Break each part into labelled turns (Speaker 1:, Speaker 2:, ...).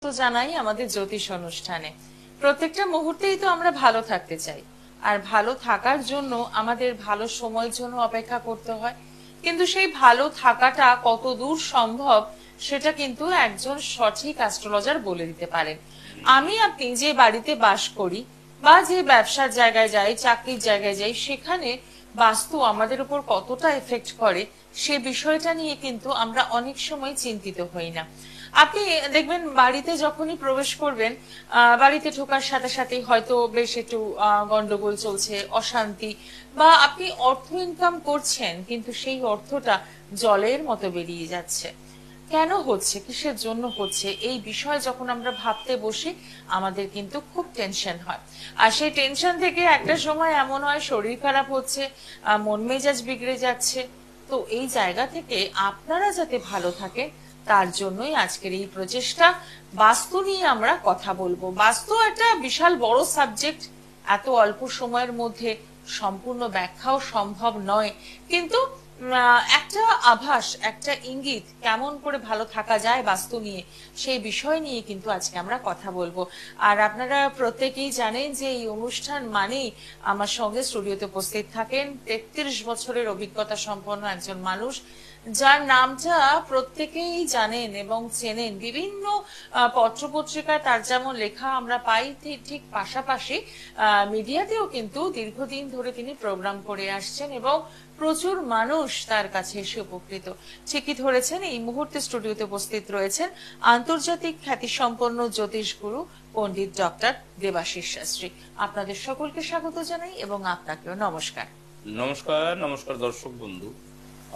Speaker 1: তো জানাই আমাদের জ্যোতিষ অনুষ্ঠানে প্রত্যেকটা মুহূর্তেই তো আমরা ভালো থাকতে চাই, আর ভালো থাকার জন্য আমাদের ভালো সময়ের জন্য অপেক্ষা করতে হয়। কিন্তু সেই ভালো থাকাটা কত দূর সম্ভব সেটা কিন্তু একজন সঠিক অ্যাস্ট্রোলজার বলে দিতে পারেন। আমি আপনি যে বাড়িতে বাস করি বা যে ব্যবসার জায়গায় যাই, চাকরির জায়গায় যাই, সেখানে বাস্তু আমাদের উপর কতটা এফেক্ট করে সে বিষয়টা নিয়ে কিন্তু আমরা অনেক সময় চিন্তিত হই না। আপনি দেখবেন বাড়িতে যখনই প্রবেশ করবেন, বাড়িতে ঢোকার সাথে সাথে হয়তো বেশ একটু গন্ডগোল চলছে, অশান্তি, বা আপনি অর্থ ইনকাম করছেন কিন্তু সেই অর্থটা জলের মতো বেরিয়ে যাচ্ছে। কেন হচ্ছে, কিসের জন্য হচ্ছে, এই বিষয়ে যখন আমরা ভাবতে বসি আমাদের কিন্তু খুব টেনশন হয়। আর সেই টেনশন থেকে একটা সময় এমন হয় শরীর খারাপ হচ্ছে, মন মেজাজ বিগড়ে যাচ্ছে। তো এই জায়গা থেকে আপনারা যাতে ভালো থাকেন তার জন্যই আজকের এই প্রচেষ্টা। বাস্তু নিয়ে আমরা কথা বলবো। বাস্তু একটা বিশাল বড় সাবজেক্ট, এত অল্প সময়ের মধ্যে সম্পূর্ণ ব্যাখ্যাও সম্ভব নয়, কিন্তু একটা আভাস, একটা ইঙ্গিত কেমন করে ভালো থাকা যায় বাস্তু নিয়ে, সেই বিষয় নিয়ে কিন্তু আজকে আমরা কথা বলবো। আর আপনারা প্রত্যেকেই জানেন যে এই অনুষ্ঠান মানেই আমার সঙ্গে স্টুডিওতে উপস্থিত থাকেন 33 বছরের অভিজ্ঞতা সম্পন্ন একজন মানুষ, যার নামটা প্রত্যেকেই জানেন এবং চেনেন। বিভিন্ন পত্রপত্রিকায় তার যেমন লেখা আমরা পাই, ঠিক পাশাপাশি মিডিয়াতেও কিন্তু দীর্ঘদিন ধরে তিনি প্রোগ্রাম করে আসছেন এবং প্রচুর মানুষ তার কাছে এসে উপকৃত। ঠিকই ধরেছেন, এই মুহূর্তে স্টুডিওতে উপস্থিত রয়েছেন আন্তর্জাতিক খ্যাতিসম্পন্ন জ্যোতিষ গুরু পণ্ডিত ডক্টর দেবাশিস শাস্ত্রী। আপনাদের সকলকে স্বাগত জানাই এবং আপনাকেও নমস্কার।
Speaker 2: নমস্কার। নমস্কার দর্শক বন্ধু,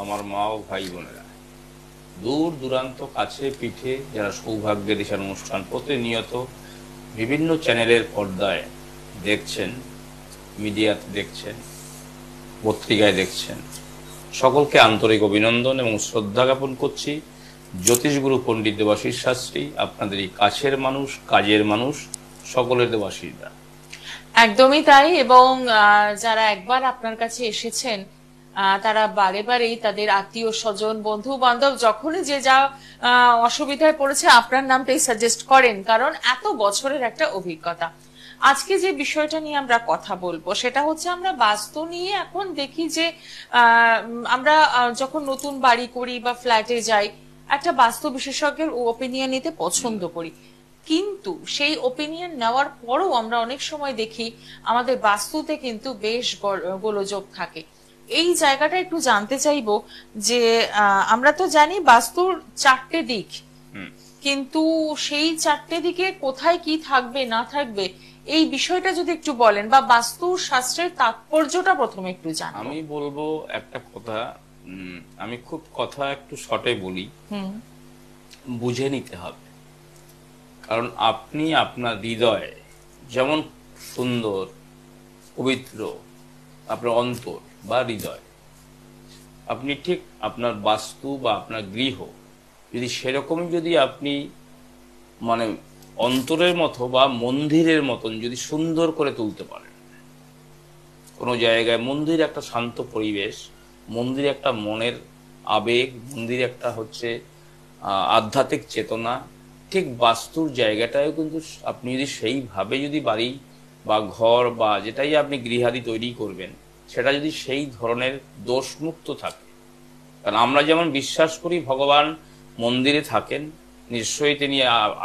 Speaker 2: আমার মা ও ভাই বোনেরা, দূর দূরান্ত, কাছে পিঠে যারা সৌভাগ্যের দিশার অনুষ্ঠান প্রতিনিয়ত বিভিন্ন চ্যানেলের পর্দায় দেখছেন, মিডিয়াতে দেখছেন, পত্রিকায় দেখছেন, সকলকে আন্তরিক অভিনন্দন এবং শ্রদ্ধা জ্ঞাপন করছি। জ্যোতিষগুরু পণ্ডিত দেবাশিস শাস্ত্রী, আপনাদের এই কাছের মানুষ, কাজের মানুষ, সকলের দেবাশিসদা।
Speaker 1: একদমই তাই। এবং যারা একবার আপনার কাছে এসেছেন তারা বারে বারেই তাদের আত্মীয় স্বজন, বন্ধু বান্ধব যখনই যে যা অসুবিধায় পড়েছে আপনার নামটাই সাজেস্ট করেন, কারণ এত বছরের একটা অভিজ্ঞতা। আজকে যে বিষয়টা নিয়ে আমরা কথা বলবো সেটা হচ্ছে, আমরা বাস্তু নিয়ে এখন দেখি যে আমরা যখন নতুন বাড়ি করি বা ফ্ল্যাটে যাই একটা বাস্তু বিশেষজ্ঞের ওপিনিয়ন নিতে পছন্দ করি, কিন্তু সেই ওপিনিয়ন নেওয়ার পরও আমরা অনেক সময় দেখি আমাদের বাস্তুতে কিন্তু বেশ গোলযোগ থাকে। এই জায়গাটা একটু জানতে চাইবো যে আমরা তো জানি বাস্তুর 4টে দিক, কিন্তু সেই 4টে দিকে কোথায় কি থাকবে না থাকবে এই বিষয়টা যদি একটু বলেন, বা বাস্তু শাস্ত্রের তাৎপর্যটা প্রথমে একটু জানবো।
Speaker 2: আমি বলবো একটা কথা, আমি খুব কথা একটু শর্টে বলি, বুঝে নিতে হবে। কারণ আপনি আপনার হৃদয় যেমন সুন্দর পবিত্র, আপনার অন্তর বা হৃদয়, আপনি ঠিক আপনার বাস্তু বা আপনার গৃহ যদি সেরকমই যদি আপনি মানে অন্তরের মতো বা মন্দিরের মতন যদি সুন্দর করে তুলতে পারেন, কোনো জায়গায় মন্দির একটা শান্ত পরিবেশ, মন্দির একটা মনের আবেগ, মন্দির একটা হচ্ছে আধ্যাত্মিক চেতনা, ঠিক বাস্তুর জায়গাটাও কিন্তু আপনি যদি সেইভাবে যদি বাড়ি বা ঘর বা যেটাই আপনি গৃহাদি তৈরি করবেন সেটা যদি সেই ধরনের দোষমুক্ত থাকে, কারণ আমরা যেমন বিশ্বাস করি ভগবান মন্দিরে থাকেন, নিশ্চয়ই তিনি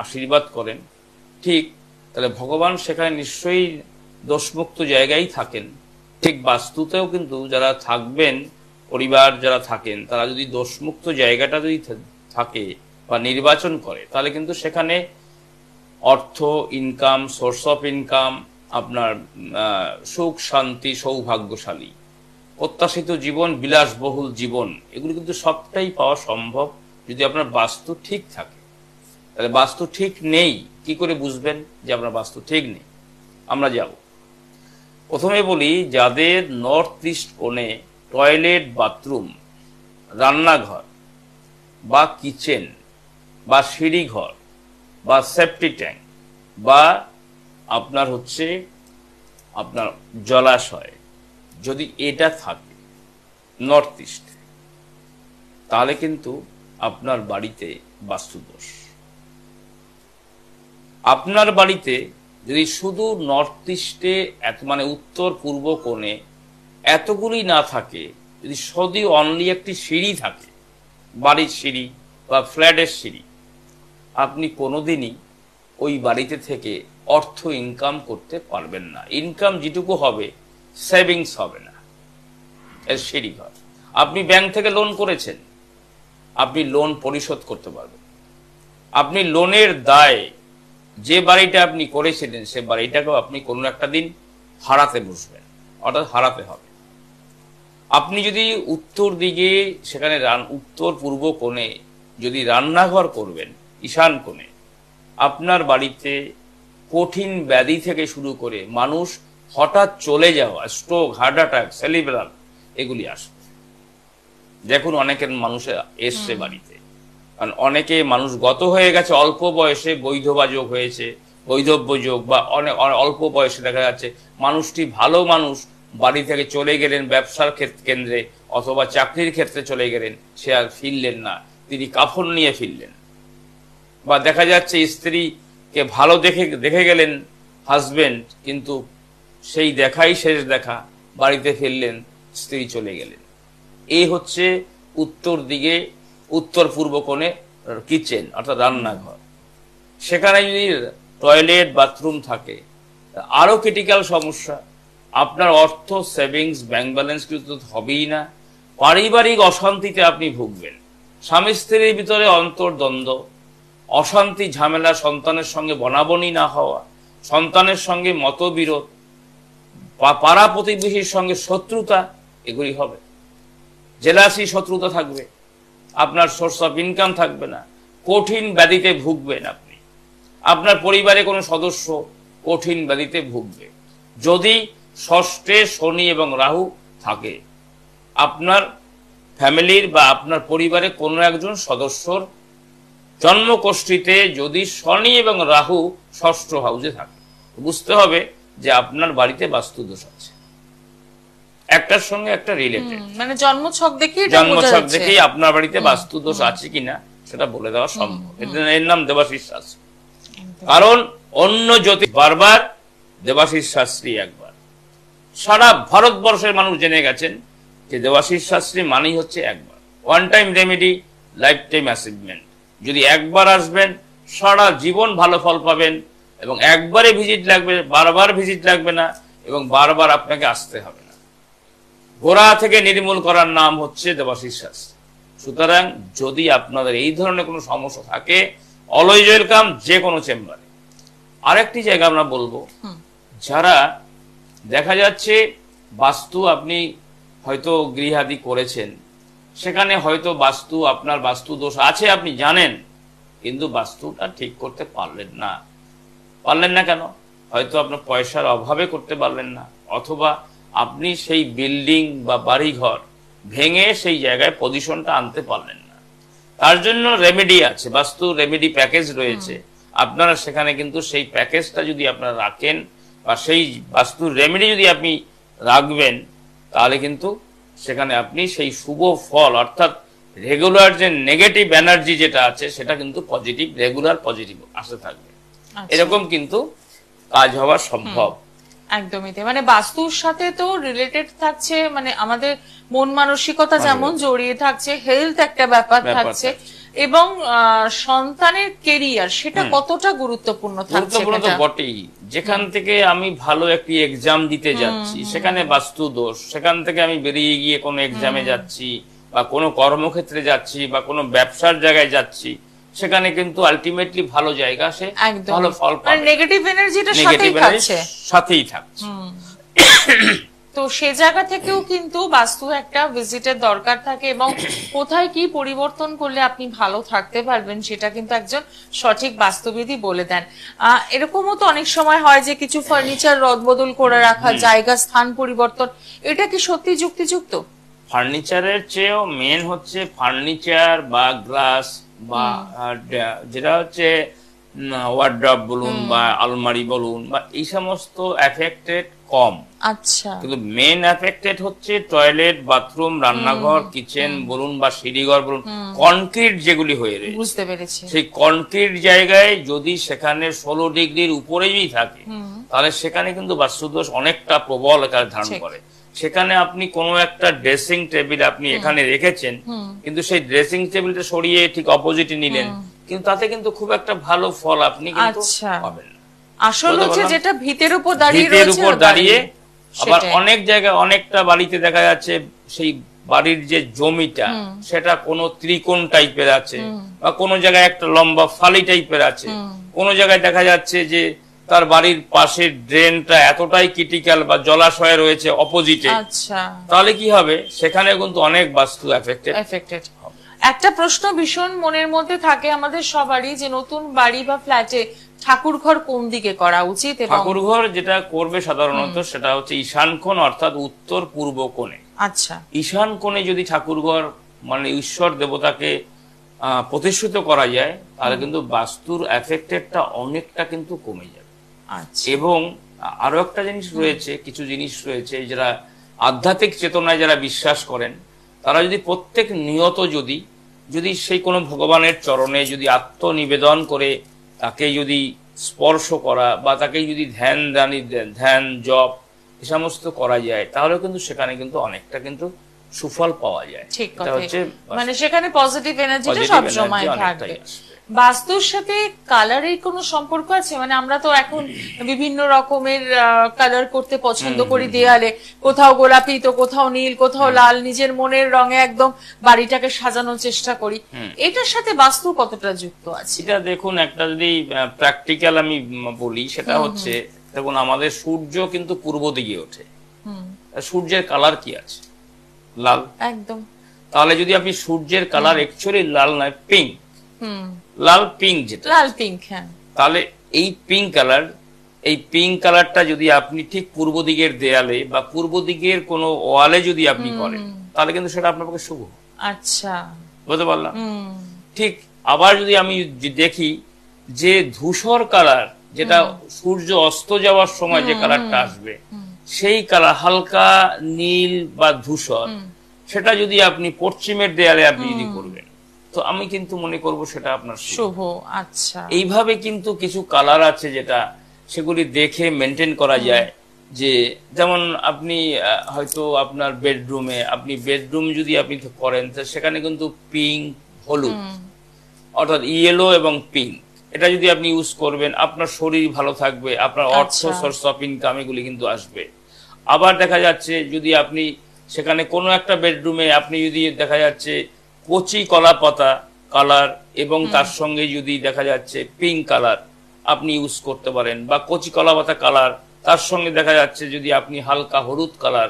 Speaker 2: আশীর্বাদ করেন, ঠিক তাহলে ভগবান সেখানে নিশ্চয়ই দোষমুক্ত জায়গায় থাকেন। ঠিক বাস্তুতেও কিন্তু যারা থাকবেন, পরিবার যারা থাকেন, তারা যদি দোষমুক্ত জায়গাটা যদি থাকে বা নির্বাচন করে, তাহলে কিন্তু সেখানে অর্থ, ইনকাম, সোর্স অফ ইনকাম, আপনার সুখ, শান্তি, সৌভাগ্যশালী, প্রত্যাশিত জীবন, বিলাসবহুল জীবন, এগুলো কিন্তু সবটাই পাওয়া সম্ভব যদি আপনার বাস্তু ঠিক থাকে। তাহলে বাস্তু ঠিক নেই কি করে বুঝবেন যে আপনার বাস্তু ঠিক নেই? আমরা যাব প্রথমে বলি, যাদের নর্থ ইস্ট কোণে টয়লেট, বাথরুম, রান্নাঘর বা কিচেন বা সিঁড়িঘর বা সেফটি ট্যাঙ্ক বা আপনার হচ্ছে আপনার জলাশয়, যদি এটা থাকে নর্থ ইস্টে, তাহলে কিন্তু আপনার বাড়িতে বাস্তুদোষ। আপনার বাড়িতে যদি শুধু নর্থ ইস্টে মানে উত্তর পূর্ব কোণে এতগুলি না থাকে, যদি শুধু অনলি একটি সিঁড়ি থাকে, বাড়ির সিঁড়ি বা ফ্ল্যাটের সিঁড়ি, আপনি কোনোদিনই ওই বাড়িতে থেকে অর্থ ইনকাম করতে পারবেন না। ইনকাম যেটুকু হবে সেভিংস হবে না, এর সিঁড়ি ঘর। আপনি ব্যাংক থেকে লোন করেছেন, আপনি লোন পরিশোধ করতে পারবেন। আপনি লোনের দায় যে বাড়িটা আপনি করেছিলেন সে বাড়িটাকেও আপনি কোনো একটা দিন হারাতে বসবেন, অর্থাৎ হারাতে হবে। আপনি যদি উত্তর দিকে সেখানে উত্তর পূর্ব কোণে যদি রান্নাঘর করবেন, ঈশান কোণে, আপনার বাড়িতে কঠিন ব্যাধি থেকে শুরু করে মানুষ হঠাৎ চলে যাওয়া, স্ট্রোক, হার্ট অ্যাটাক, সেরিব্রাল, এগুলি আসবে। দেখুন অনেকের মানুষের এসছে বাড়িতে, কারণ অনেকে মানুষ গত হয়ে গেছে অল্প বয়সে, বৈধবাযোগ হয়েছে, বৈধব্য যোগ, বা অনেক অল্প বয়সে দেখা যাচ্ছে মানুষটি ভালো মানুষ বাড়ি থেকে চলে গেলেন ব্যবসার কেন্দ্রে অথবা চাকরির ক্ষেত্রে চলে গেলেন, সে আর ফিরলেন না, তিনি কাফন নিয়ে ফিরলেন। বা দেখা যাচ্ছে স্ত্রীকে ভালো দেখে গেলেন হাজবেন্ড, কিন্তু সেই দেখাই শেষ দেখা, বাড়িতে ফিরলেন, স্ত্রী চলে গেলেন। এই হচ্ছে উত্তর দিকে উত্তর পূর্ব কোণে কিচেন অর্থাৎ রান্নাঘর। সেখানে যদি টয়লেট বাথরুম থাকে আরো ক্রিটিক্যাল সমস্যা। আপনার অর্থ সেভিংস ব্যাংক ব্যালেন্স কিন্তু হবেই না, পারিবারিক অশান্তিতে আপনি ভুগবেন। স্বামী স্ত্রীর ভিতরে অন্তর্দ্বন্দ্ব, অশান্তি, ঝামেলা, সন্তানের সঙ্গে বনাবনি না হওয়া, সন্তানের সঙ্গে মতবিরোধ, পাড়া প্রতিবেশীর সঙ্গে শত্রুতা, এগুলি হবে। জেলাসি, শত্রুতা থাকবে, আপনার সোর্স অফ ইনকাম থাকবে না, কঠিন ব্যাধিতে ভুগবেন আপনি। আপনার পরিবারে কোনো সদস্য কঠিন ব্যাধিতে ভুগবে। যদি ষষ্ঠে শনি এবং রাহু থাকে, আপনার ফ্যামিলির বা আপনার পরিবারে কোনো একজন সদস্যর জন্মকোষ্ঠীতে যদি শনি এবং রাহু ষষ্ঠ হাউসে থাকে, বুঝতে হবে যে আপনার বাড়িতে বাস্তুদোষ আছে, একটার সঙ্গে একটা রিলেটেড।
Speaker 1: মানে জন্মছক
Speaker 2: দেখেই আপনার বাড়িতে বাস্তুদোষ আছে কিনা সেটা বলে দেওয়া সম্ভব। এর নাম দেবাশিস শাস্ত্রী। কারণ অন্য জ্যোতিষ বারবার, দেবাশিস শাস্ত্রী একবার। সারা ভারতবর্ষের মানুষ জেনে গেছেন যে দেবাশিস শাস্ত্রী মানেই হচ্ছে একবার, one time remedy, life time achievement. যদি একবার আসবেন সারা জীবন ভালো ফল পাবেন, এবং একবারে ভিজিট লাগবে, বারবার ভিজিট লাগবে না, এবং বারবার আপনাকে আসতে হবে না। গোড়া থেকে নির্মূল করার নাম হচ্ছে দেবাশিস শাস্ত্রী। সুতরাং যদি আপনাদের এই ধরনের কোনো সমস্যা থাকে, অলওয়েজ ওয়েলকাম যে কোনো চেম্বারে। আরেকটি জায়গা আমরা বলবো, যারা দেখা যাচ্ছে বাস্তু আপনি হয়তো গৃহাদি করেছেন, সেখানে হয়তো বাস্তু আপনার বাস্তু দোষ আছে আপনি জানেন, কিন্তু বাস্তুটা ঠিক করতে পারলেন না কেন? হয়তো আপনার পয়সার অভাবে করতে পারলেন না, অথবা আপনি সেই বিল্ডিং বা বাড়িঘর ভেঙে সেই জায়গায় পজিশনটা আনতে পারলেন না। তার জন্য রেমেডি আছে, বাস্তু রেমেডি প্যাকেজ রয়েছে। আপনারা সেখানে কিন্তু সেই প্যাকেজটা যদি আপনারা রাখেন, বা সেই বাস্তু রেমেডি যদি আপনি রাখবেন, তাহলে কিন্তু সেখানে আপনি সেই শুভ ফল, অর্থাৎ রেগুলার যে নেগেটিভ এনার্জি যেটা আছে সেটা কিন্তু পজিটিভ, রেগুলার পজিটিভ আসতে থাকবে। এরকম কিন্তু কাজ হওয়া সম্ভব।
Speaker 1: একদমই তাই। মানে বাস্তুর সাথে তো রিলেটেড থাকছে, মানে আমাদের মন মানসিকতা যেমন জড়িয়ে থাকছে, হেলথ একটা ব্যাপার থাকছে, এবং সন্তানের কেরিয়ার সেটা কতটা গুরুত্বপূর্ণ থাকছে।
Speaker 2: গুরুত্বপূর্ণ তো বটেই। যেখান থেকে আমি ভালো একটি এক্সাম দিতে যাচ্ছি সেখানে বাস্তু দোষ, সেখান থেকে আমি বেরিয়ে গিয়ে কোনো এক্সামে যাচ্ছি বা কোনো কর্মক্ষেত্রে যাচ্ছি বা কোনো ব্যবসার জায়গায় যাচ্ছি, সেখানে কিন্তু আলটিমেটলি ভালো জায়গা, সে ভালো ফল পাবে।
Speaker 1: নেগেটিভ এনার্জিটা
Speaker 2: সাথেই থাকছে।
Speaker 1: তো সে জায়গা থেকেও কিন্তু বাস্তু একটা ভিজিটের দরকার থাকে, এবং কোথায় কি পরিবর্তন করলে আপনি ভালো থাকতে পারবেন সেটা কিন্তু একজন সঠিক বাস্তুবিদই বলে দেন। এরকমও তো অনেক সময় হয় যে কিছু ফার্নিচার রদবদল করে রাখা, জায়গা স্থান পরিবর্তন, এটা কি সত্যি যুক্তিযুক্ত?
Speaker 2: ফার্নিচারের চেয়েও মেন হচ্ছে ফার্নিচার বা গ্লাস বা যেটা হচ্ছে ওয়ার্ড্রপ বলুন বা আলমারি বলুন বা এই সমস্ত এফেক্টেড কম।
Speaker 1: আচ্ছা।
Speaker 2: কিন্তু মেন এফেক্টেড হচ্ছে টয়লেট, বাথরুম, রান্নাঘর, কিচেন বলুন বা সিঁড়িঘর বলুন, কনক্রিট যেগুলি হয়ে রয়েছে।
Speaker 1: বুঝতে পেরেছি।
Speaker 2: সেই কনক্রিট জায়গায় যদি সেখানে 16 ডিগ্রির উপরে যদি থাকে তাহলে সেখানে কিন্তু বাস্তুদোষ অনেকটা প্রবল আকার ধারণ করে। সেখানে আপনি কোনো একটা ড্রেসিং টেবিল আপনি এখানে রেখেছেন, কিন্তু সেই ড্রেসিং টেবিলটা সরিয়ে ঠিক অপোজিটে নিলেন, কিন্তু তাতে কিন্তু খুব একটা ভালো ফল আপনি কিন্তু পাবেন না।
Speaker 1: আসল হচ্ছে যেটা ভিতের উপর দাঁড়িয়ে
Speaker 2: ভিতের
Speaker 1: রয়েছে,
Speaker 2: উপর দাঁড়িয়ে আবার
Speaker 1: সেটাই।
Speaker 2: অনেক জায়গায় অনেকটা বাড়িতে দেখা যাচ্ছে সেই বাড়ির যে জমিটা সেটা কোনো ত্রিকোণ টাইপের আছে বা কোনো জায়গায় একটা লম্বা ফালি টাইপের আছে, কোনো জায়গায় দেখা যাচ্ছে যে তার বাড়ির পাশে ড্রেনটা এতটাই ক্রিটিক্যাল বা জলাশয় রয়েছে অপোজিটে।
Speaker 1: আচ্ছা।
Speaker 2: তাহলে কি হবে, সেখানে কিন্তু অনেক বাস্তু এফেক্টেড।
Speaker 1: একটা প্রশ্ন ভীষণ মনের মধ্যে থাকে আমাদের সবারই, যে নতুন বাড়ি বা ফ্ল্যাটে ঠাকুর ঘর কোন দিকে করা উচিত?
Speaker 2: ঠাকুর ঘর যেটা করবে সাধারণত সেটা হচ্ছে ঈশান কোণ, অর্থাৎ উত্তর পূর্ব কোণে।
Speaker 1: আচ্ছা।
Speaker 2: ঈশান কোণে যদি ঠাকুর ঘর মানে ঈশ্বর দেবতাকে প্রতিষ্ঠিত করা যায় তাহলে কিন্তু বাস্তুর এফেক্টেডটা অনেকটা কিন্তু কমে যাবে।
Speaker 1: আচ্ছা।
Speaker 2: এবং আরো একটা জিনিস রয়েছে, কিছু জিনিস রয়েছে যারা আধ্যাত্মিক চেতনায় যারা বিশ্বাস করেন তারা যদি প্রত্যেক নিয়ত যদি সেই কোনো ভগবানের চরণে যদি আত্মনিবেদন করে তাকে যদি স্পর্শ করা বা তাকে যদি ধ্যান জপ এ সমস্ত করা যায় তাহলে কিন্তু সেখানে কিন্তু অনেকটা কিন্তু সুফল পাওয়া যায়।
Speaker 1: ঠিক কথা, মানে সেখানে পজিটিভ এনার্জিটা সব সময় থাকবে। বাস্তুর সাথে কালারের কোনো সম্পর্ক আছে? মানে আমরা তো এখন বিভিন্ন রকমের কালার করতে পছন্দ করি দেয়ালে, কোথাও গোলাপি তো কোথাও নীল কোথাও লাল, নিজের মনের রঙে একদম বাড়িটাকে সাজানোর চেষ্টা করি। এটার সাথে বাস্তু কতটা যুক্ত আছে?
Speaker 2: এটা দেখুন, একটা যদি প্র্যাকটিক্যাল আমি বলি সেটা হচ্ছে, দেখুন আমাদের সূর্য কিন্তু পূর্ব দিকে ওঠে, সূর্যের কালার কি আছে? লাল।
Speaker 1: একদম।
Speaker 2: তাহলে যদি আপনি সূর্যের কালার অ্যাকচুয়ালি লাল নয়, পিঙ্ক, লাল পিঙ্ক, যেটা
Speaker 1: লাল পিঙ্ক, হ্যাঁ,
Speaker 2: তাহলে এই পিঙ্ক কালারটা যদি আপনি ঠিক পূর্ব দিকের দেয়ালে বা পূর্ব দিকের কোনো ওয়ালে যদি আপনি করেন তাহলে কিন্তু সেটা আপনার পক্ষে শুভ।
Speaker 1: আচ্ছা,
Speaker 2: বুঝতে পারলাম। ঠিক আবার যদি আমি দেখি যে ধূসর কালার, যেটা সূর্য অস্ত যাওয়ার সময় যে কালারটা আসবে সেই কালার হালকা নীল বা ধূসর, সেটা যদি আপনি পশ্চিমের দেয়ালে আপনি যদি করবেন তো আমি কিন্তু মনে করব সেটা আপনার শুভ।
Speaker 1: আচ্ছা,
Speaker 2: এইভাবে কিন্তু কিছু কালার আছে যেটা সেগুলি দেখে মেনটেন করা যায়। যে যেমন আপনি হয়তো আপনার বেডরুম যদি আপনি করেন তো সেখানে কিন্তু পিঙ্ক, হলুদ অর্থাৎ ইয়েলো এবং পিঙ্ক, এটা যদি আপনি ইউজ করবেন আপনার শরীর ভালো থাকবে, আপনার অর্থ সোর্স অফ ইনকাম এগুলি কিন্তু আসবে। আবার দেখা যাচ্ছে যদি আপনি সেখানে কোনো একটা বেডরুমে আপনি যদি দেখা যাচ্ছে কচি কলা পাতা কালার এবং তার সঙ্গে যদি দেখা যাচ্ছে পিঙ্ক কালার আপনি ইউজ করতে পারেন, বা কচি কলা পাতা কালার তার সঙ্গে দেখা যাচ্ছে যদি আপনি হালকা হলুদ কালার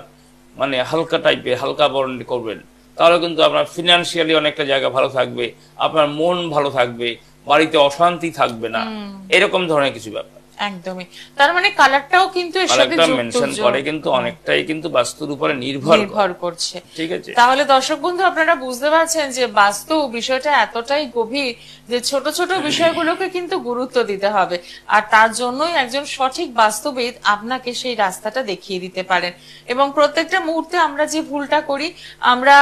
Speaker 2: মানে হালকা টাইপের হালকা বর্ণ করবেন তাহলে কিন্তু আপনার ফিনান্সিয়ালি অনেকটা জায়গা ভালো থাকবে, আপনার মন ভালো থাকবে, বাড়িতে অশান্তি থাকবে না, এরকম ধরনের কিছু ব্যাপার।
Speaker 1: একদমই। তার মানে কালারটাও কিন্তু এর সাথে
Speaker 2: মেনশন করে, কিন্তু অনেকটাই কিন্তু বাস্তুর উপরে নির্ভর করছে। ঠিক আছে,
Speaker 1: তাহলে দর্শক বন্ধু আপনারা বুঝতে পারছেন যে বাস্তু বিষয়টা এতটাই গভীর যে ছোট ছোট বিষয়গুলোকে কিন্তু গুরুত্ব দিতে হবে, আর তার জন্যই একজন সঠিক বাস্তুবিদ আপনাকে সেই রাস্তাটা দেখিয়ে দিতে পারেন। এবং প্রত্যেকটা মুহূর্তে আমরা যে ভুলটা করি, আমরা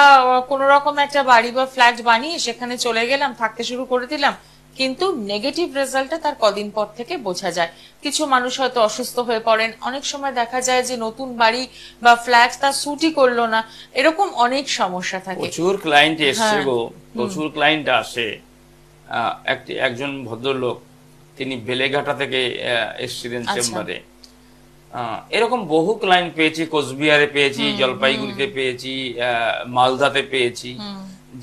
Speaker 1: কোন রকম একটা বাড়ি বা ফ্ল্যাট বানিয়ে সেখানে চলে গেলাম, থাকতে শুরু করে দিলাম, কিন্তু নেগেটিভ রেজাল্টটা তার কদিন পর থেকে বোঝা যায়। কিছু মানুষ হয়তো অসুস্থ হয়ে পড়েন, অনেক সময় দেখা যায় যে নতুন বাড়ি বা ফ্ল্যাট তার সুটই করলো না, এরকম অনেক সমস্যা থাকে।
Speaker 2: প্রচুর ক্লায়েন্ট এসছে গো, প্রচুর ক্লায়েন্ট আসে। একজন ভদ্রলোক তিনি বেলেঘাটা থেকে এসেছিলেন চেম্বারে। এরকম বহু ক্লায়েন্ট পেয়েছি, কোচবিহারে পেয়েছি, জলপাইগুড়িতে পেয়েছি, মালদাতে পেয়েছি,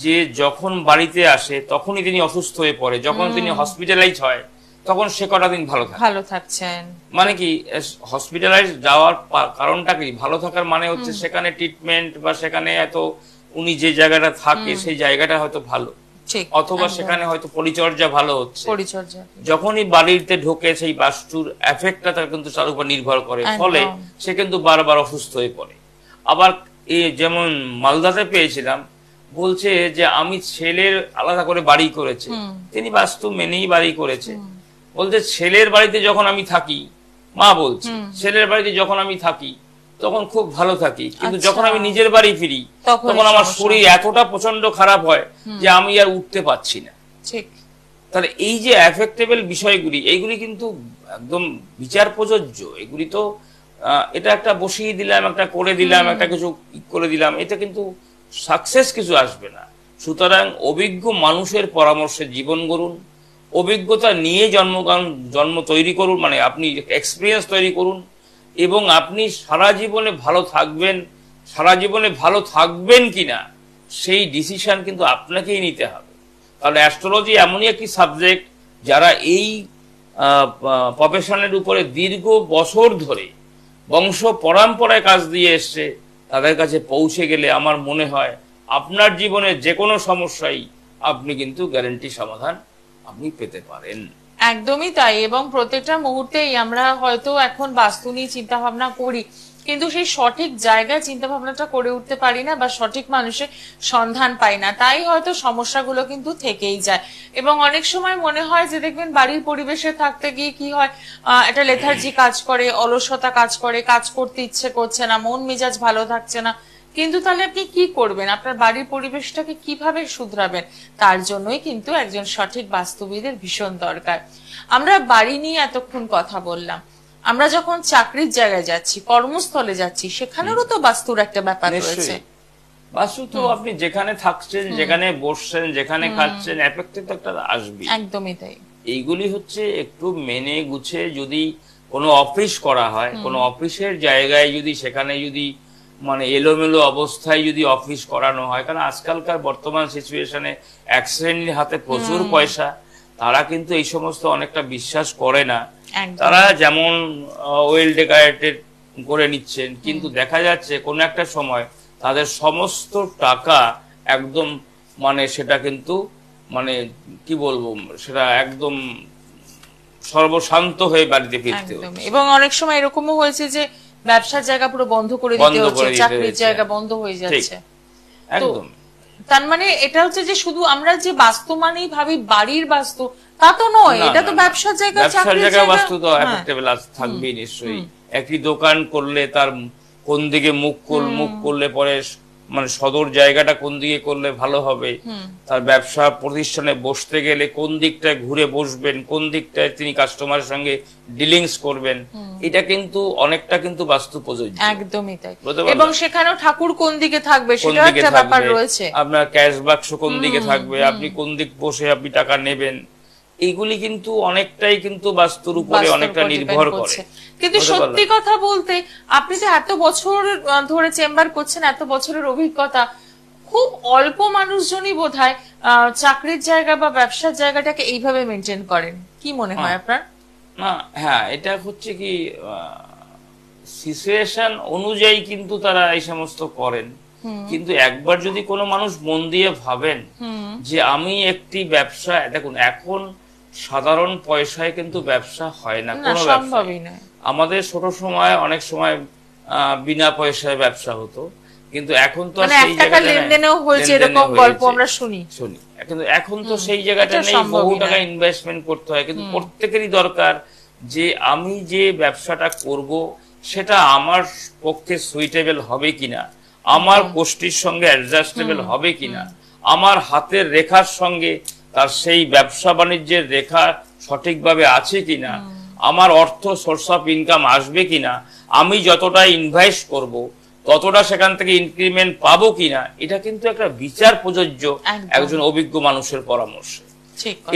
Speaker 2: যে যখন বাড়িতে আসে তখনই তিনি অসুস্থ হয়ে পড়ে, যখন তিনি হসপিটালাইজ হয় তখন সে কটা দিন ভালো থাকছেন। মানে কি হসপিটালাইজ যাওয়ার কারণটা কি? ভালো থাকার মানে হচ্ছে সেখানে ট্রিটমেন্ট বা সেখানে এত উনি যে জায়গাটা থাকে সেই জায়গাটা হয়তো ভালো, অথবা সেখানে হয়তো পরিচর্যা ভালো হচ্ছে। যখনই বাড়িতে ঢোকে সেই বাস্তুর এফেক্টটা তার কিন্তু তার উপর নির্ভর করে, ফলে সে কিন্তু বারবার অসুস্থ হয়ে পড়ে। আবার যেমন মালদাতে পেয়েছিলাম, বলছে যে আমি ছেলের আলাদা করে বাড়ি করেছে, তিনি বাস্তু মেনেই বাড়ি করেছে, বলতে ছেলের বাড়িতে যখন আমি থাকি, মা বলছে ছেলের বাড়িতে যখন আমি থাকি তখন খুব ভালো থাকি, কিন্তু যখন আমি নিজের বাড়ি ফিরি তখন আমার শরীর এতটা প্রচন্ড খারাপ হয় যে আমি আর উঠতে পারছি না।
Speaker 1: ঠিক।
Speaker 2: তাহলে এই যে অ্যাফেক্টেবল বিষয়গুলি, এইগুলি কিন্তু একদম বিচার প্রযোজ্য। এগুলি তো এটা একটা বসিয়ে দিলাম, একটা করে দিলাম, একটা কিছু করে দিলাম, এটা কিন্তু সাকসেস কিছু আসবে না। সুতরাং অভিজ্ঞ মানুষের পরামর্শে জীবন গড়ুন, অভিজ্ঞতা নিয়ে জন্ম তৈরি করুন, মানে আপনি এক্সপিরিয়েন্স তৈরি করুন, এবং আপনি সারা জীবনে ভালো থাকবেন, সারা জীবনে ভালো থাকবেন কিনা সেই ডিসিশন কিন্তু আপনাকেই নিতে হবে। কারণ অ্যাস্ট্রোলজি এমনই একটি সাবজেক্ট, যারা এই প্রফেশনের উপরে দীর্ঘ বছর ধরে বংশ পরম্পরায় কাজ দিয়ে এসছে, তাদের কাছে পৌঁছে গেলে আমার মনে হয় আপনার জীবনের যে কোনো সমস্যাই আপনি কিন্তু গ্যারান্টি সমাধান আপনি পেতে পারেন।
Speaker 1: একদমই তাই। এবং প্রত্যেকটা মুহূর্তেই আমরা হয়তো এখন বাস্তু নিয়ে চিন্তা ভাবনা করি, কিন্তু সেই সঠিক জায়গায় চিন্তা ভাবনাটা করে উঠতে পারি না, বা সঠিক মানুষের সন্ধান পাই না, তাই হয়তো সমস্যাগুলো কিন্তু থেকেই যায়। এবং অনেক সময় মনে হয় যে দেখবেন বাড়ির পরিবেশে থাকতে গিয়ে কি হয়, একটা লেথার্জি কাজ করে, অলসতা কাজ করে, কাজ করতে ইচ্ছে করছে না, মন মেজাজ ভালো থাকছে না। কিন্তু তাহলে আপনি কি করবেন? আপনার বাড়ির পরিবেশটাকে কিভাবে শুধরাবেন? তার জন্যই কিন্তু একজন সঠিক বাস্তুবিদের ভীষণ দরকার। আমরা বাড়ি নিয়ে এতক্ষণ কথা বললাম, আমরা যখন চাকরির জায়গায় যাচ্ছি, কর্মস্থলে যাচ্ছি, সেখানেরও তো বাস্তুর একটা ব্যাপার রয়েছে।
Speaker 2: বাস্তু তো আপনি যেখানে থাকছেন, যেখানে বসছেন, যেখানে খাচ্ছেন, এফেক্টে তো একটা আসবে।
Speaker 1: একদমই তাই।
Speaker 2: এইগুলি হচ্ছে একটু মেনে গুছে যদি কোনো অফিস করা হয়, কোনো অফিসের জায়গায় যদি সেখানে যদি মানে এলোমেলো অবস্থায় যদি অফিস করানো হয়, কারণ আজকালকার বর্তমান সিচুয়েশনে এক শ্রেণীর হাতে প্রচুর পয়সা, তারা কিন্তু এই সমস্ত অনেকটা বিশ্বাস করে না। তারা যেমন ওয়েল ডেকোরেটেড করে নিচ্ছেন, কিন্তু দেখা যাচ্ছে কোন একটা সময় তাদের সমস্ত টাকা একদম মানে সেটা কিন্তু মানে কি বলবো, সেটা একদম সর্বশান্ত হয়ে বাড়িতে ফিরতে হচ্ছে।
Speaker 1: এবং অনেক সময় এরকমও হয়েছে যে ব্যবসার জায়গা পুরো বন্ধ করে দিতে হচ্ছে, চাকরির জায়গা বন্ধ হয়ে যাচ্ছে।
Speaker 2: একদম।
Speaker 1: তার মানে এটা হচ্ছে যে শুধু আমরা যে বাস্তু মানেই ভাবি বাড়ির বাস্তু, তা তো নয়, এটা তো ব্যবসার জায়গা, চাকরির জায়গা।
Speaker 2: বাস্তু তো অ্যাফেক্টেবল থাকবেই নিশ্চয়ই। একই দোকান করলে তার কোন দিকে মুখ করলে পরে মানে সদর জায়গাটা কোন দিকে করলে ভালো হবে, তার ব্যবসা প্রতিষ্ঠানে বসতে গেলে কোন দিকটায় ঘুরে বসবেন, কোন দিকটায় তিনি কাস্টমারের সঙ্গে ডিলিংস করবেন, এটা কিন্তু অনেকটা কিন্তু বাস্তু প্রযোজ্য।
Speaker 1: একদমই তাই। এবং সেখানেও ঠাকুর কোন দিকে থাকবে সেটা একটা ব্যাপার রয়েছে,
Speaker 2: আপনার ক্যাশ বাক্স কোন দিকে থাকবে, আপনি কোন দিক বসে আপনি টাকা নেবেন, এইগুলি কিন্তু অনেকটাই কিন্তু বাস্তুর উপরে অনেকটা নির্ভর করে।
Speaker 1: কিন্তু সত্যি কথা বলতে আপনি তো এত বছর ধরে চেম্বার করছেন, এত বছরের অভিজ্ঞতা, খুব অল্প মানুষজনই বোধহয় চাকরির জায়গা বা ব্যবসার জায়গাটাকে এইভাবে মেনটেন করেন। কি মনে হয় আপনার?
Speaker 2: না, হ্যাঁ, এটা হচ্ছে কি সিচুয়েশন অনুযায়ী কিন্তু তারা এই সমস্ত করেন। কিন্তু একবার যদি কোনো মানুষ মন দিয়ে ভাবেন যে আমি একটি ব্যবসা, দেখুন এখন সাধারণ পয়সায় কিন্তু ব্যবসা হয় না, কোনো ব্যবসাই না। আমাদের ছোট সময় অনেক সময় বিনা পয়সায় ব্যবসা হতো, কিন্তু এখন তো সেই জায়গাটা
Speaker 1: লেনদেনও হয়েছে, এরকম গল্প আমরা শুনি।
Speaker 2: কিন্তু এখন তো সেই জায়গাটা নেই, বহু টাকা ইনভেস্টমেন্ট করতে হয়। কিন্তু প্রত্যেকেরই দরকার যে আমি যে ব্যবসাটা করব সেটা আমার পক্ষে সুইটেবল হবে কিনা, আমার কোষ্ঠীর সঙ্গে অ্যাডজাস্টেবল হবে কিনা, আমার হাতের রেখার সঙ্গে তার সেই ব্যবসা বাণিজ্যের রেখা সঠিকভাবে আছে কিনা, আমার অর্থ সোর্স অফ ইনকাম আসবে কিনা, আমি যতটা ইনভেস্ট করব ততটা সেখান থেকে ইনক্রিমেন্ট পাবো কিনা, এটা কিন্তু একটা বিচার প্রযোজ্য একজন অভিজ্ঞ মানুষের পরামর্শে।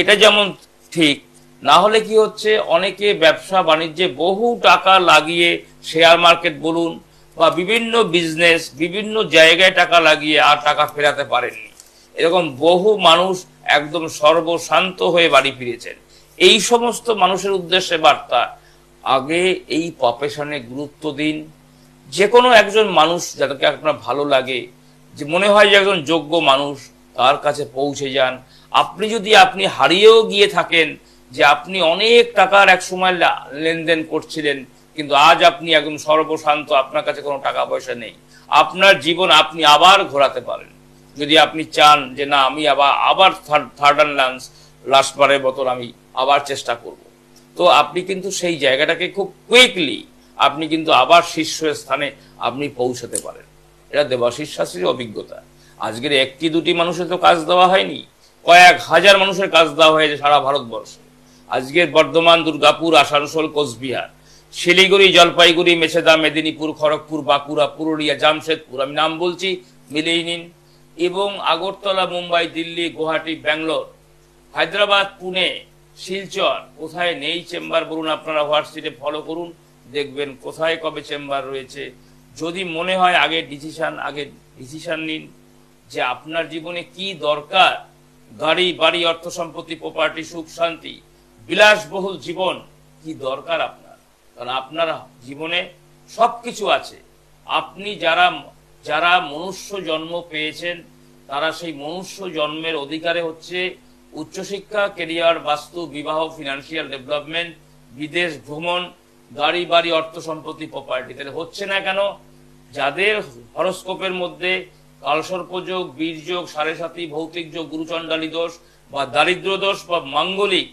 Speaker 2: এটা যেমন ঠিক না হলে কি হচ্ছে, অনেকে ব্যবসা বাণিজ্যে বহু টাকা লাগিয়ে শেয়ার মার্কেট বলুন বা বিভিন্ন বিজনেস বিভিন্ন জায়গায় টাকা লাগিয়ে আর টাকা ফেরাতে পারেননি, এরকম বহু মানুষ একদম সর্বশান্ত হয়ে বাড়ি ফিরেছেন। এই সমস্ত মানুষের উদ্দেশ্যে বার্তা, আগে এই প্রফেশনে গুরুত্ব দিন। যে কোনো একজন মানুষ যাদেরকে আপনার ভালো লাগে, যে মনে হয় যে একজন যোগ্য মানুষ, তার কাছে পৌঁছে যান। আপনি হারিয়েও গিয়ে থাকেন যে আপনি অনেক টাকার এক সময় লেনদেন করছিলেন, কিন্তু আজ আপনি একদম সর্বশান্ত, আপনার কাছে কোনো টাকা পয়সা নেই, আপনার জীবন আপনি আবার ঘোরাতে পারেন যদি আপনি চান যে না আমি আবার থার্ড অ্যান্ড লাস্ট বারের মতন আমি আবার চেষ্টা করব। তো আপনি কিন্তু সেই জায়গাটাকে খুব কুইকলি আপনি কিন্তু আবার শীর্ষস্থানে আপনি পৌঁছাতে পারেন। এটা দেবাশিস শাস্ত্রীর অভিজ্ঞতা। আজকের একটি দুটি মানুষের তো কাজ দেওয়া হয়নি, কয়েক হাজার মানুষের কাজ দেওয়া হয়েছে সারা ভারতবর্ষে। আজকের বর্ধমান, দুর্গাপুর, আসানসোল, কোচবিহার, শিলিগুড়ি, জলপাইগুড়ি, মেছেদা, মেদিনীপুর, খড়গপুর, বাঁকুড়া, পুরুলিয়া, জামশেদপুর, আমি নাম বলছি, মিলিয়ে নিন। এবং আগরতলা, মুম্বাই, দিল্লি, গুয়াহাটি, ব্যাঙ্গালোর, হায়দ্রাবাদ, পুনে, শিলচর, কোথায় নেই চেম্বার বলুন, আপনারা হোয়াটসঅ্যাপে ফলো করুন, দেখবেন কোথায় কবে চেম্বার রয়েছে। যদি মনে হয় আগে ডিসিশন নিন যে আপনার জীবনে কি দরকার। গাড়ি, বাড়ি, অর্থ সম্পত্তি, প্রপার্টি, সুখ শান্তি, বিলাসবহুল জীবন কি দরকার আপনার? কারণ আপনার জীবনে সবকিছু আছে। আপনি যারা মনুষ্য জন্ম পেয়েছেন, তারা সেই মনুষ্য জন্মের অধিকারে হচ্ছে উচ্চশিক্ষা, কেরিয়ার, বাস্তু, বিবাহ, ফিনান্সিয়াল ডেভেলপমেন্ট, বিদেশ ভ্রমণ, গাড়ি, বাড়ি, অর্থ সম্পত্তি, প্রপার্টি। তাহলে হচ্ছে না কেন? যাদের হরস্কোপের মধ্যে কালসর্পযোগ, বীরযোগ, সাড়ে সাতি, ভৌতিক যোগ, গুরুচণ্ডালী দোষ বা দারিদ্র দোষ বা মাঙ্গলিক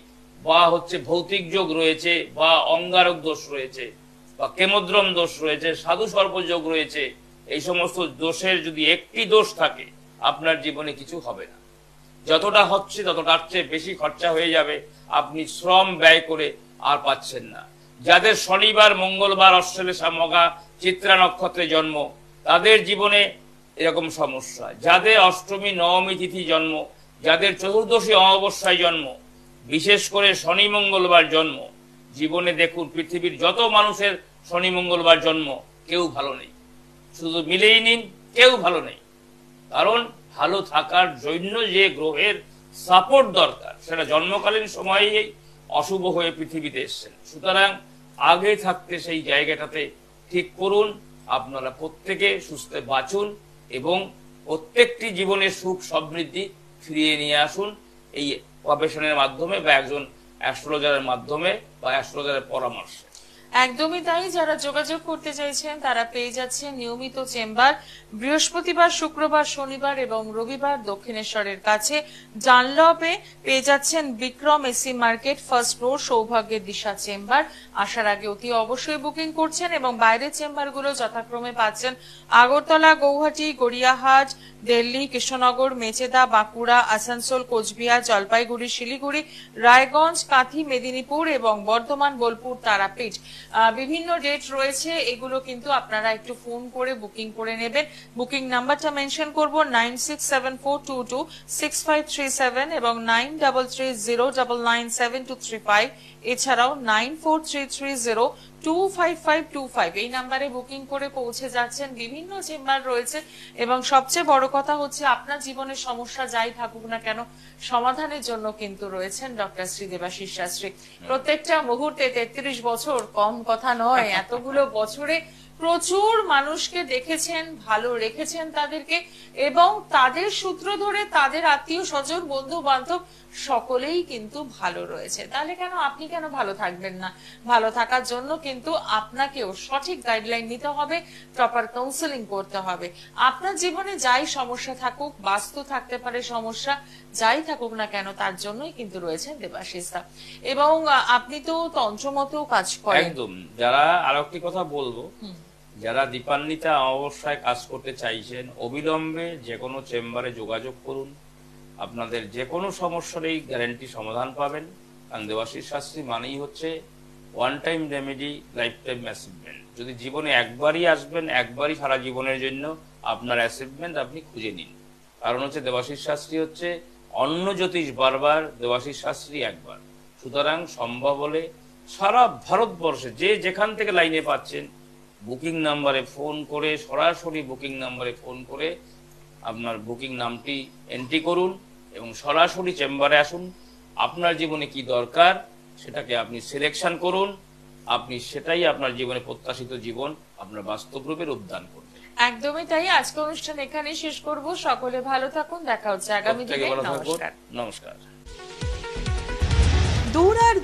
Speaker 2: বা হচ্ছে ভৌতিক যোগ রয়েছে বা অঙ্গারক দোষ রয়েছে বা কেমোদ্রম দোষ রয়েছে, সাধু সর্পযোগ রয়েছে, এই সমস্ত দোষের যদি একটি দোষ থাকে, আপনার জীবনে কিছু হবে না। যতটা হচ্ছে ততটার চেয়ে বেশি খরচা হয়ে যাবে, আপনি শ্রম ব্যয় করে আর পাচ্ছেন না। যাদের শনিবার, মঙ্গলবার, অশ্লেষা, মঘা, চিত্রা নক্ষত্রে জন্ম, তাদের জীবনে এরকম সমস্যা। যাদের অষ্টমী, নবমী তিথি জন্ম, যাদের চতুর্দশী অমাবস্যায় জন্ম, বিশেষ করে শনি মঙ্গলবার জন্ম, জীবনে দেখুন পৃথিবীর যত মানুষের শনি মঙ্গলবার জন্ম, কেউ ভালো নেই। শুধু মিলেই নিন, কেউ ভালো নেই। কারণ ভালো থাকার জন্য যে গ্রহের সাপোর্ট দরকার, সেটা জন্মকালীন সময়েই অশুভ হয়ে পৃথিবীতে এসেছেন। সুতরাং আগে থাকতে সেই জায়গাটাতে ঠিক করুন। আপনারা প্রত্যেকে সুস্থ বাঁচুন এবং প্রত্যেকটি জীবনের সুখ সমৃদ্ধি ফিরিয়ে নিয়ে আসুন এই গবেষণার মাধ্যমে বা একজন অ্যাস্ট্রোলজারের মাধ্যমে বা অ্যাস্ট্রোলজারের পরামর্শে।
Speaker 1: একদমই তাই। যারা যোগাযোগ করতে চাইছেন তারা পেয়ে যাচ্ছেন নিয়মিত চেম্বার বৃহস্পতিবার, শুক্রবার, শনিবার এবং রবিবার দক্ষিণেশ্বরের কাছে ডানলপে। পেয়ে যাচ্ছেন Bikram AC market, first floor, সৌভাগ্যের দিশা চেম্বার। আসার আগে অতি অবশ্যই বুকিং করছেন এবং বাইরের চেম্বারগুলো যথাক্রমে পাচ্ছেন আগরতলা, গৌহাটি, গড়িয়াহাট, দিল্লি, কৃষ্ণনগর, মেচেদা, বাঁকুড়া, আসানসোল, কোচবিহার, জলপাইগুড়ি, শিলিগুড়ি, রায়গঞ্জ, কাঁথি, মেদিনীপুর এবং বর্ধমান, বোলপুর, তারাপীঠ। বিভিন্ন ডেট রয়েছে, এগুলো কিন্তু আপনারা একটু ফোন করে বুকিং করে নেবেন। বুকিং নাম্বারটা মেনশন করব 9674226537 এবং 9330997235। এছাড়াও 9433025525 এই নাম্বারে বুকিং করে পৌঁছে যাচ্ছেন। বিভিন্ন চেম্বার রয়েছে এবং সবচেয়ে বড় কথা হচ্ছে আপনার জীবনের সমস্যা যাই থাকুক না কেন, সমাধানের জন্য কিন্তু রয়েছেন ডক্টর শ্রী দেবাশিস শাস্ত্রী। প্রত্যেকটা মুহূর্তে 33 বছর কম কথা নয়। এতগুলো বছরে প্রচুর মানুষকে দেখেছেন, ভালো রেখেছেন তাদেরকে এবং তাদের সূত্র ধরে তাদের আত্মীয় স্বজন, বন্ধু বান্ধব সকলেই কিন্তু ভালো রয়েছে। তাহলে কেন আপনি কেন ভালো থাকবেন না? ভালো থাকার জন্য কিন্তু আপনাকেও সঠিক গাইডলাইন নিতে হবে, প্রপার কাউন্সেলিং করতে হবে। আপনার জীবনে যাই সমস্যা থাকুক, বাস্তু থাকতে পারে সমস্যা, যাই থাকুক না কেন, তার জন্যই কিন্তু রয়েছেন দেবাশিস দা। এবং আপনি তো তন্ত্রমতেও কাজ করেন।
Speaker 2: একদম। যারা আরেকটি কথা বলবো, যারা দীপান্বিতা অমাবস্যায় কাজ করতে চাইছেন, অবিলম্বে যে কোনো চেম্বারে যোগাযোগ করুন। আপনাদের যে কোনো সমস্যারই গ্যারান্টি সমাধান পাবেন। কারণ দেবাশিস শাস্ত্রী মানেই হচ্ছে one time remedy, life time achievement. যদি জীবনে একবারই আসবেন, একবারই সারা জীবনের জন্য আপনার অ্যাচিভমেন্ট আপনি খুঁজে নিন। কারণ হচ্ছে দেবাশিস শাস্ত্রী হচ্ছে অন্য জ্যোতিষ বারবার, দেবাশিস শাস্ত্রী একবার। সুতরাং সম্ভব হলে সারা ভারতবর্ষে যে যেখান থেকে লাইনে পাচ্ছেন, বুকিং নাম্বারে ফোন করে, সরাসরি বুকিং নাম্বারে ফোন করে আপনার বুকিং নামটি এন্ট্রি করুন এবং সরাসরি চেম্বারে আসুন। আপনার জীবনে কি দরকার সেটাকে আপনি সিলেকশন করুন। আপনি সেটাই আপনার জীবনে প্রত্যাশিত জীবন আপনার বাস্তব রূপে রূপদান করবেন।
Speaker 1: একদমই তাই। আজকে অনুষ্ঠান এখানেই শেষ করব। সকলে ভালো থাকুন, দেখা হচ্ছে আগামী দিনে। নমস্কার।
Speaker 2: নমস্কার।
Speaker 3: দূর আর